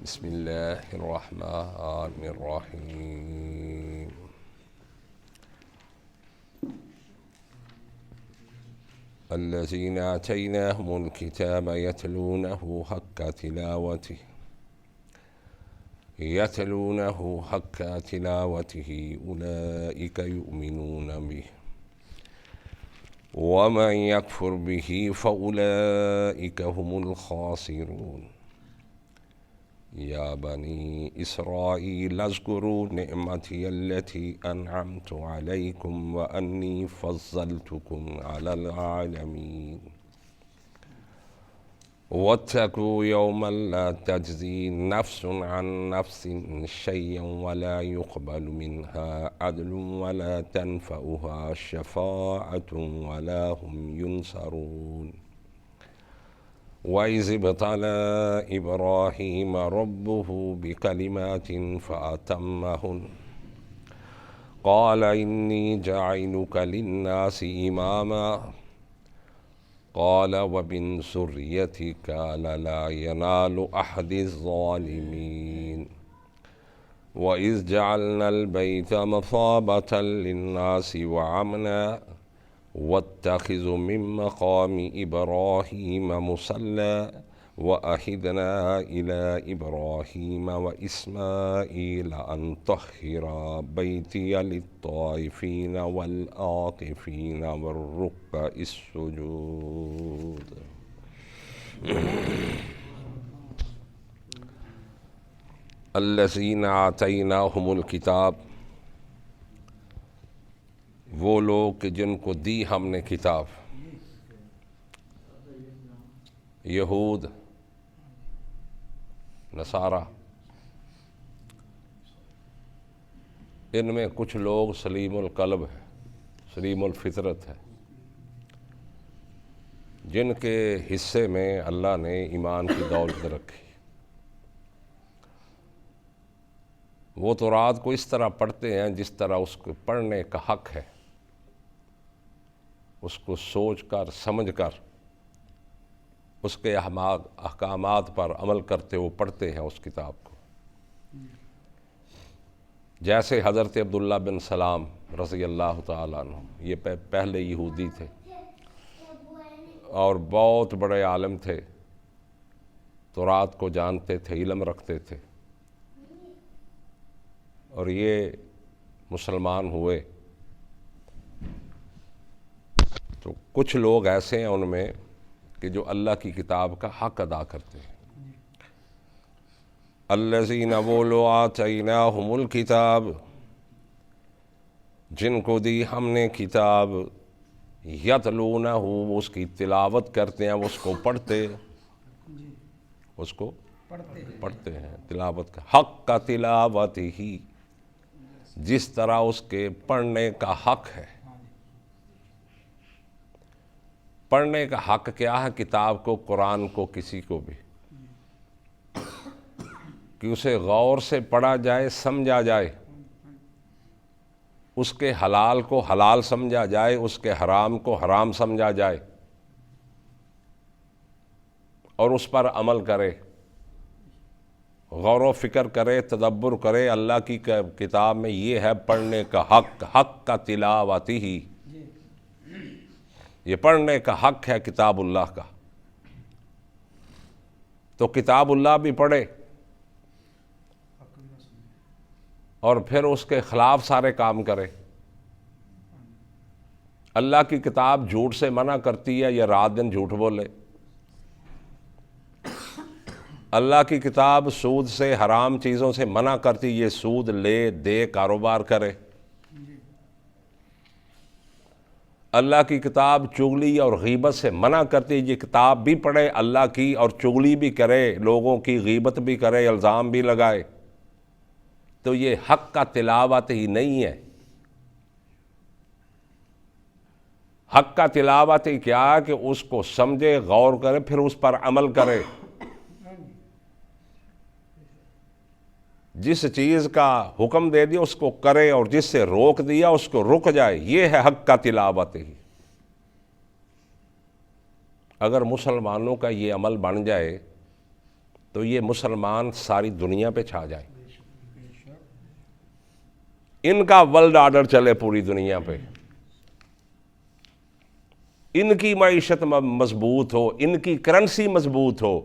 بسم الله الرحمن الرحيم. الذين آتيناهم الكتاب يتلونه حق تلاوته أولئك يؤمنون به ومن يكفر به فأولئك هم الخاسرون. يا بني إسرائيل اذكروا نعمتي التي أنعمت عليكم وأني فضلتكم على العالمين. واتقوا يوما لا تجزي نفس عن نفس شيئا ولا يقبل منها عدل ولا تنفعها شفاعة ولا هم ينصرون. وإذ ابتلى إبراهيم ربه بكلمات فأتمهن قال إني جاعلك للناس إماما قال ومن ذريتي قال لا ينال أحد الظالمين. وإذ جعلنا البيت مثابة للناس وأمنا واتخذوا من مقام إبراهيم مصلى وأعهدنا إلى إبراهيم وإسماعيل أن طهرا بيتي للطائفين والعاكفين والركع السجود. الذين آتيناهم الكتاب، وہ لوگ کہ جن کو دی ہم نے کتاب، یہود، نصارہ، ان میں کچھ لوگ سلیم القلب ہیں، سلیم الفطرت ہے، جن کے حصے میں اللہ نے ایمان کی دولت رکھی. وہ تورات کو اس طرح پڑھتے ہیں جس طرح اس کو پڑھنے کا حق ہے، اس کو سوچ کر سمجھ کر اس کے احکامات پر عمل کرتے وہ پڑھتے ہیں اس کتاب کو. جیسے حضرت عبداللہ بن سلام رضی اللہ تعالیٰ عنہ، یہ پہلے یہودی تھے اور بہت بڑے عالم تھے، تورات کو جانتے تھے، علم رکھتے تھے، اور یہ مسلمان ہوئے. تو کچھ لوگ ایسے ہیں ان میں کہ جو اللہ کی کتاب کا حق ادا کرتے ہیں. الذین، وہ لوگ آتیناہم الکتاب، جن کو دی ہم نے کتاب، یتلونہ، اس کی تلاوت کرتے ہیں، اس کو پڑھتے ہیں، تلاوت کا حق کا تلاوت ہی، جس طرح اس کے پڑھنے کا حق ہے. پڑھنے کا حق کیا ہے؟ کتاب کو، قرآن کو، کسی کو بھی، کہ اسے غور سے پڑھا جائے، سمجھا جائے، اس کے حلال کو حلال سمجھا جائے، اس کے حرام کو حرام سمجھا جائے، اور اس پر عمل کرے، غور و فکر کرے، تدبر کرے. اللہ کی کتاب میں یہ ہے پڑھنے کا حق، حق کا تلاوت ہی، یہ پڑھنے کا حق ہے کتاب اللہ کا. تو کتاب اللہ بھی پڑھے اور پھر اس کے خلاف سارے کام کرے. اللہ کی کتاب جھوٹ سے منع کرتی ہے، یہ رات دن جھوٹ بولے. اللہ کی کتاب سود سے، حرام چیزوں سے منع کرتی، یہ سود لے دے کاروبار کرے. اللہ کی کتاب چغلی اور غیبت سے منع کرتی، یہ کتاب بھی پڑھے اللہ کی اور چغلی بھی کرے، لوگوں کی غیبت بھی کرے، الزام بھی لگائے. تو یہ حق کا تلاوت ہی نہیں ہے. حق کا تلاوت ہی کیا ہے کہ اس کو سمجھے، غور کرے، پھر اس پر عمل کرے. جس چیز کا حکم دے دیا اس کو کرے، اور جس سے روک دیا اس کو رک جائے. یہ ہے حق کا تلاوت ہی. اگر مسلمانوں کا یہ عمل بن جائے تو یہ مسلمان ساری دنیا پہ چھا جائیں، ان کا ورلڈ آرڈر چلے پوری دنیا پہ، ان کی معیشت مضبوط ہو، ان کی کرنسی مضبوط ہو،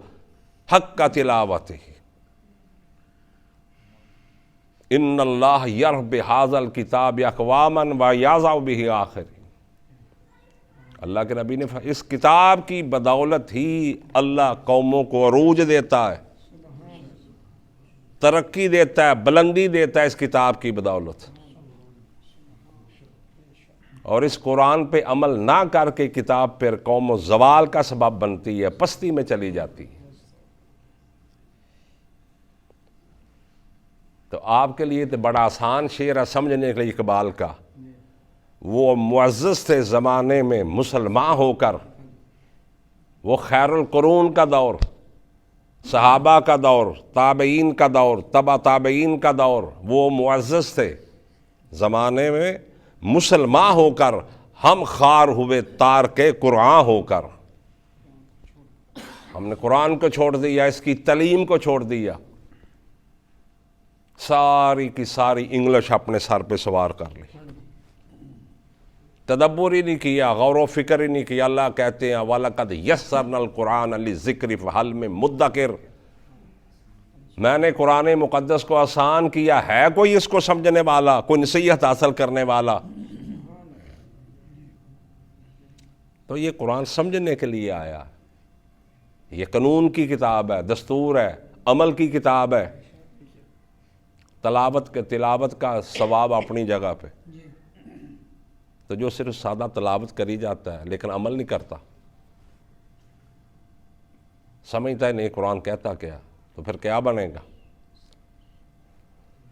حق کا تلاوت ہی۔ ان اللہ یرح بہذا الکتاب اقواما ویضع بہ آخرین۔ اللہ کے نبی نے اس کتاب کی بدولت ہی اللہ قوموں کو عروج دیتا ہے، ترقی دیتا ہے، بلندی دیتا ہے اس کتاب کی بدولت۔ اور اس قرآن پہ عمل نہ کر کے کتاب پر قوم و زوال کا سبب بنتی ہے، پستی میں چلی جاتی ہے۔ تو آپ کے لیے تو بڑا آسان شعر ہے سمجھنے کے لیے اقبال کا، وہ معزز تھے زمانے میں مسلمان ہو کر، وہ خیر القرون کا دور، صحابہ کا دور، تابعین کا دور، تبع تابعین کا دور، وہ معزز تھے زمانے میں مسلمان ہو کر، ہم خار ہوئے تار کے قرآن ہو کر۔ ہم نے قرآن کو چھوڑ دیا، اس کی تعلیم کو چھوڑ دیا، ساری کی ساری انگلش اپنے سر پہ سوار کر لی، تدبر ہی نہیں کیا، غور و فکر ہی نہیں کیا۔ اللہ کہتے ہیں وَلَقَدْ يَسَّرْنَا الْقُرْآنَ لِلذِّكْرِ فَهَلْ مِن مُدَّكِرٍ، میں نے قرآن مقدس کو آسان کیا، ہے کوئی اس کو سمجھنے والا، کوئی نصیحت حاصل کرنے والا؟ تو یہ قرآن سمجھنے کے لیے آیا، یہ قانون کی کتاب ہے، دستور ہے، عمل کی کتاب ہے۔ تلاوت کا ثواب اپنی جگہ پہ، تو جو صرف سادہ تلاوت کری جاتا ہے لیکن عمل نہیں کرتا، سمجھتا ہے نہیں قرآن کہتا کیا، تو پھر کیا بنے گا؟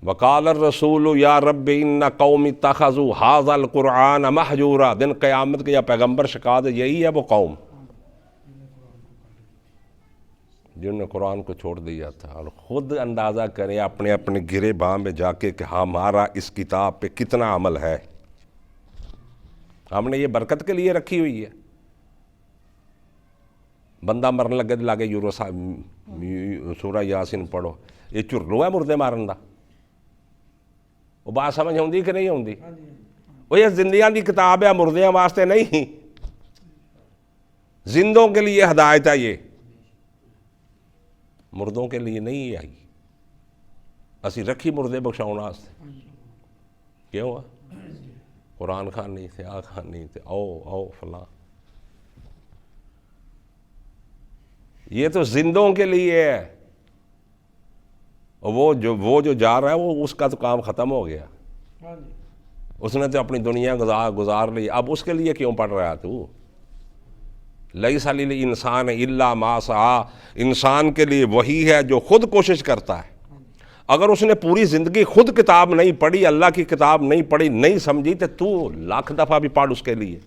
وقال الرسول یا رب ان قوم اتخذوا ھذا القرآن مہجورا، دن قیامت کے یا پیغمبر شکایت یہی ہے وہ قوم جنہوں نے قرآن کو چھوڑ دیا تھا۔ اور خود اندازہ کریں اپنے اپنے گرے باں میں جا کے کہ ہمارا اس کتاب پہ کتنا عمل ہے۔ ہم نے یہ برکت کے لیے رکھی ہوئی ہے، بندہ مرن لگے لاگے یورو سورہ یاسین پڑھو، یہ چرلو ہے مردے مارن دا، وہ بات سمجھ ہوندی کہ نہیں ہوندی؟ وہ یہ زندیاں دی کتاب ہے، مردیاں واسطے نہیں، زندوں کے لیے ہدایت ہے، یہ مردوں کے لیے نہیں آئی، اسی رکھی مردے بخشاؤن واسطے۔ کیوں ہے؟ قرآن خان نہیں تھے، آ خان نہیں تھے، او فلاں، یہ تو زندوں کے لیے ہے، وہ جو جا رہا ہے وہ اس کا تو کام ختم ہو گیا، اس نے تو اپنی دنیا گزار لی، اب اس کے لیے کیوں پڑھ رہا ہے تو؟ لیس للانسان الا ما سعی، انسان کے لیے وہی ہے جو خود کوشش کرتا ہے۔ اگر اس نے پوری زندگی خود کتاب نہیں پڑھی، اللہ کی کتاب نہیں پڑھی، نہیں سمجھی، تو لاکھ دفعہ بھی پڑھ اس کے لیے۔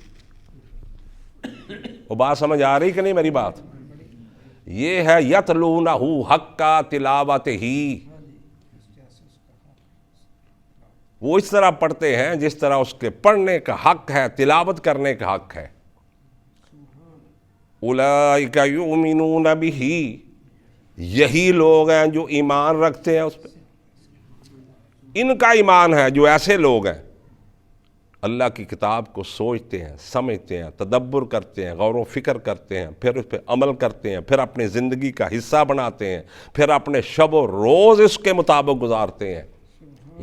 وہ بات سمجھ آ رہی کہ نہیں میری بات؟ یہ ہے یتلونہ حق تلاوتہ، وہ اس طرح پڑھتے ہیں جس طرح اس کے پڑھنے کا حق ہے، تلاوت کرنے کا حق ہے۔ اولئک یؤمنون بہ، یہی لوگ ہیں جو ایمان رکھتے ہیں اس پہ، ان کا ایمان ہے جو ایسے لوگ ہیں اللہ کی کتاب کو سوچتے ہیں، سمجھتے ہیں، تدبر کرتے ہیں، غور و فکر کرتے ہیں، پھر اس پہ عمل کرتے ہیں، پھر اپنی زندگی کا حصہ بناتے ہیں، پھر اپنے شب و روز اس کے مطابق گزارتے ہیں۔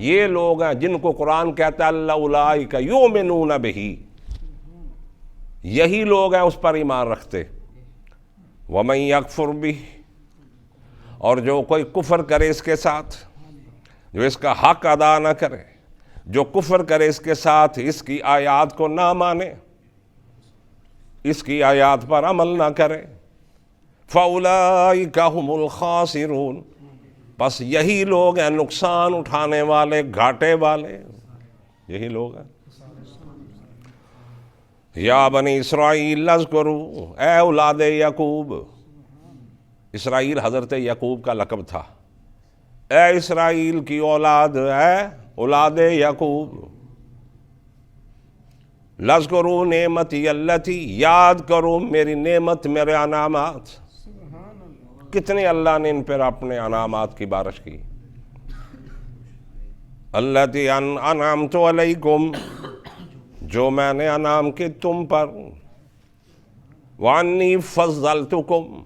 یہ لوگ ہیں جن کو قرآن کہتا ہے اللہ اولئک یؤمنون بہ، یہی لوگ ہیں اس پر ایمان رکھتے۔ ومن یکفر بہ، اور جو کوئی کفر کرے اس کے ساتھ، جو اس کا حق ادا نہ کرے، جو کفر کرے اس کے ساتھ، اس کی آیات کو نہ مانے، اس کی آیات پر عمل نہ کرے، فَأُولَئِكَ هُمُ الْخَاسِرُونَ، بس یہی لوگ ہیں نقصان اٹھانے والے، گھاٹے والے، یہی لوگ ہیں۔ یا بنی اسرائیل اذکروا، اے اولاد یعقوب، اسرائیل حضرت یعقوب کا لقب تھا، اے اسرائیل کی اولاد، اے اولاد یعقوب، لذکروا نعمتی اللتی، یاد کرو میری نعمت، میرے انعامات، کتنے اللہ نے ان پر اپنے انعامات کی بارش کی. التی انعمت علیکم، جو میں نے انعام کی تم پر. وانی فضلتکم،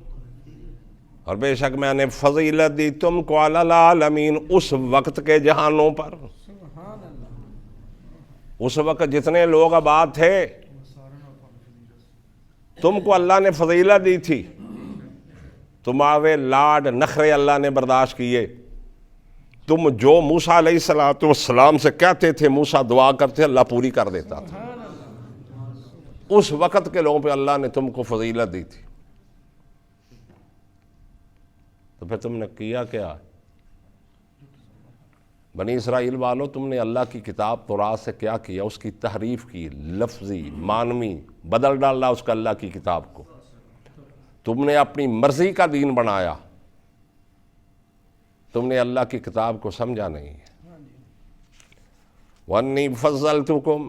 اور بے شک میں نے فضیلت دی تم کو علی العالمین، اس وقت کے جہانوں پر. اس وقت جتنے لوگ آباد تھے تم کو اللہ نے فضیلت دی تھی. تمہارے لاڈ نخرے اللہ نے برداشت کیے. تم جو موسیٰ علیہ السلام سے کہتے تھے، موسیٰ دعا کرتے اللہ پوری کر دیتا تھا. اس وقت کے لوگوں پہ اللہ نے تم کو فضیلت دی تھی. تو پھر تم نے کیا کیا؟ بنی اسرائیل والوں، تم نے اللہ کی کتاب تورات سے کیا کیا؟ اس کی تحریف کی، لفظی معنوی بدل ڈالا اس کا اللہ کی کتاب کو. تم نے اپنی مرضی کا دین بنایا. تم نے اللہ کی کتاب کو سمجھا نہیں. وَأَنِّي فَضَّلْتُكُمْ،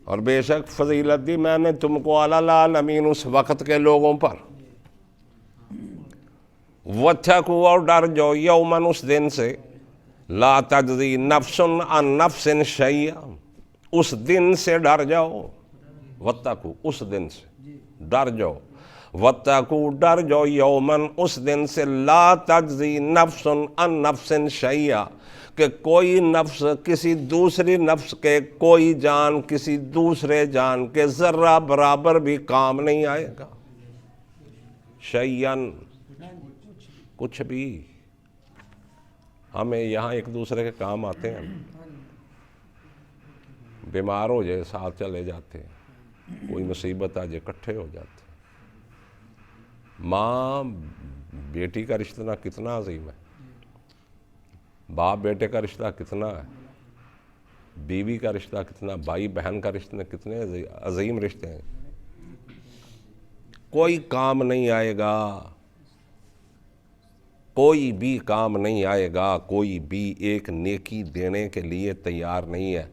اور بے شک فضیلت دی میں نے تم کو علی العالمین، اس وقت کے لوگوں پر. وَاتَّقُوا، اور ڈر جو، یوماً اس دن سے، لا تجزی نفس عن نفس شیئا، اس دن سے ڈر جاؤ. وَاتَّقُوا، اس دن سے ڈر جاؤ. وَاتَّقُوا، ڈر جاؤ، یوماً، اس دن سے، لا تجزی نفس عن نفس شیئا، کہ کوئی نفس کسی دوسری نفس کے، کوئی جان کسی دوسرے جان کے ذرہ برابر بھی کام نہیں آئے گا. شیئن، کچھ بھی. ہمیں یہاں ایک دوسرے کے کام آتے ہیں. بیمار ہو جائے ساتھ چلے جاتے ہیں، کوئی مصیبت آ جائے اکٹھے ہو جاتے ہیں. ماں بیٹی کا رشتہ کتنا عظیم ہے، باپ بیٹے کا رشتہ کتنا ہے، بیوی کا رشتہ کتنا، بھائی بہن کا رشتہ کتنے عظیم رشتے ہیں. کوئی کام نہیں آئے گا، کوئی بھی کام نہیں آئے گا، کوئی بھی ایک نیکی دینے کے لیے تیار نہیں ہے.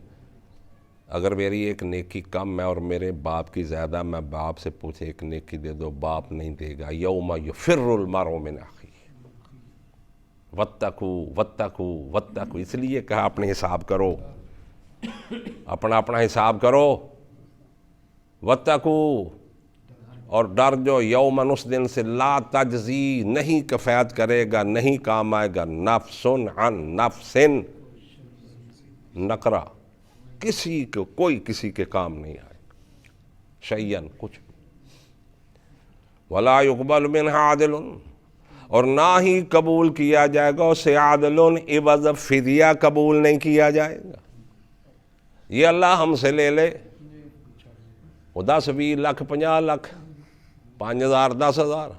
اگر میری ایک نیکی کم ہے اور میرے باپ کی زیادہ، میں باپ سے پوچھے ایک نیکی دے دو، باپ نہیں دے گا. یوم یفر المرء من اخیہ. واتقوا واتقوا واتقوا، اس لیے کہا اپنے حساب کرو، اپنا حساب کرو. واتقوا، اور ڈر جو، یوماً، اس دن سے، لا تجزی، نہیں کفایت کرے گا، نہیں کام آئے گا، نفس عن نفس، نقرہ، کسی کو، کوئی کسی کے کام نہیں آئے گا. شیئن، کچھ بھی. ولا یقبل منہا عدل، اور نہ ہی قبول کیا جائے گا اسے عدل، عوض فدیہ قبول نہیں کیا جائے گا. یہ اللہ ہم سے لے لے، وہ 10 20 لاکھ 50 لاکھ 5000 10,000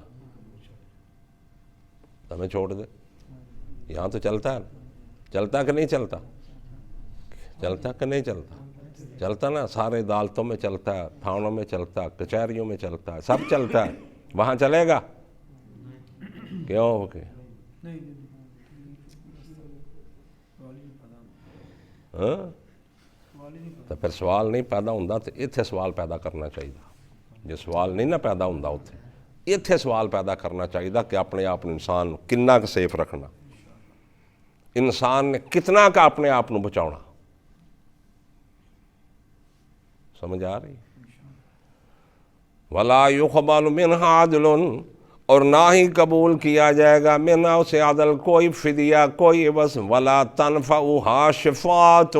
ہمیں چھوڑ دے. یہاں تو چلتا ہے، چلتا کہ نہیں چلتا؟ چلتا کہ نہیں چلتا؟ چلتا نا. سارے عدالتوں میں چلتا ہے، تھانوں میں چلتا ہے، کچہریوں میں چلتا ہے، سب چلتا ہے. وہاں چلے گا کیوں ہو کے؟ تو پھر سوال نہیں پیدا ہوتا. تو اتنے سوال پیدا کرنا چاہیے. جو سوال نہیں نہ پیدا ہوتا اتنے سوال پیدا کرنا چاہیے کہ اپنے آپ انسان کنا کا سیف رکھنا، انسان نے کتنا کا اپنے آپ نو بچاؤنا. سمجھ آ رہی؟ وَلَا يُقْبَلُ مِنْهَا عَدْلٌ، اور نہ ہی قبول کیا جائے گا منہا اسے عدل، کوئی فدیہ، کوئی عوض. وَلَا تَنْفَعُهَا شَفَاعَةٌ،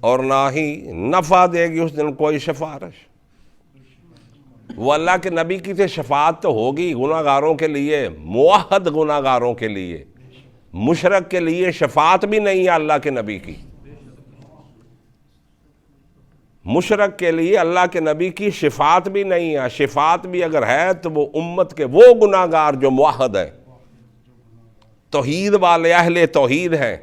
اور نہ ہی نفع دے گی اس دن کوئی شفارش. وہ اللہ کے نبی کی تھے، شفاعت تو ہوگی گناہ گاروں کے لیے، موحد گناہ گاروں کے لیے. مشرک کے لیے شفاعت بھی نہیں ہے اللہ کے نبی کی. مشرک کے لیے اللہ کے نبی کی شفاعت بھی نہیں ہے. شفاعت بھی اگر ہے تو وہ امت کے وہ گناہ گار جو موحد ہیں، توحید والے، اہل توحید ہیں،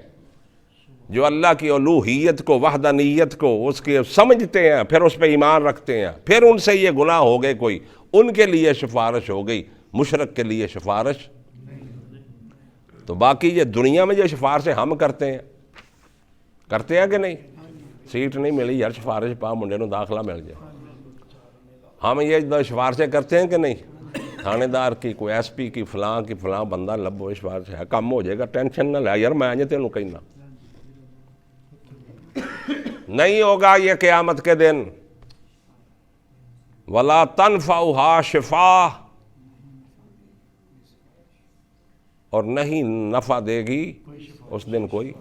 جو اللہ کی الوہیت کو، وحدانیت کو، اس کے سمجھتے ہیں، پھر اس پہ ایمان رکھتے ہیں، پھر ان سے یہ گناہ ہو گئے کوئی، ان کے لیے سفارش ہو گئی. مشرک کے لیے سفارش. تو باقی یہ دنیا میں جو سفارشیں ہم کرتے ہیں کہ نہیں؟ سیٹ نہیں ملی یار، سفارش پا منڈے نو داخلہ مل جائے. ہم یہ سفارشیں کرتے ہیں کہ نہیں؟ تھانے دار کی، کوئی ایس پی کی، فلاں بندہ لبو اس بات ہے، کم ہو جائے گا، ٹینشن نہ لے یار، میں آج تینوں کہنا نہیں ہوگا یہ قیامت کے دن۔ ولا تنفعها شفاء، اور نہیں نفع دے گی اس دن کوئی،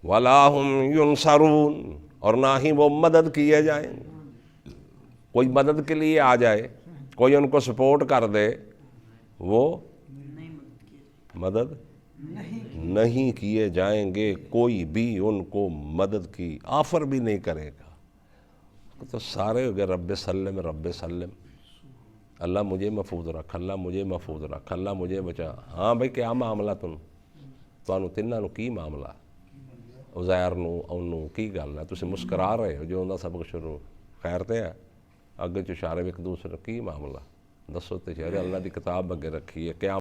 ولا هم ينصرون، اور نہ ہی وہ مدد کیے جائیں، کوئی مدد کے لیے آ جائے، کوئی ان کو سپورٹ کر دے، وہ مدد نہیں کیے جائیں گے، کوئی بھی ان کو مدد کی آفر بھی نہیں کرے گا۔ تو سارے ہو گئے رب سلم رب سلم، اللہ مجھے محفوظ رکھ، اللہ مجھے محفوظ رکھ، اللہ مجھے بچا۔ ہاں بھائی کیا معاملہ تمہوں تینوں نو کی معاملہ؟ عزیر نو انہوں کی گل ہے؟ تسی مسکرا رہے ہو جو انہوں سبق شروع خیر تے ہے، اگے چشارے ایک دوسرے کی معاملہ دسو تے چہرے، اللہ دی کتاب اگے رکھی ہے، کیا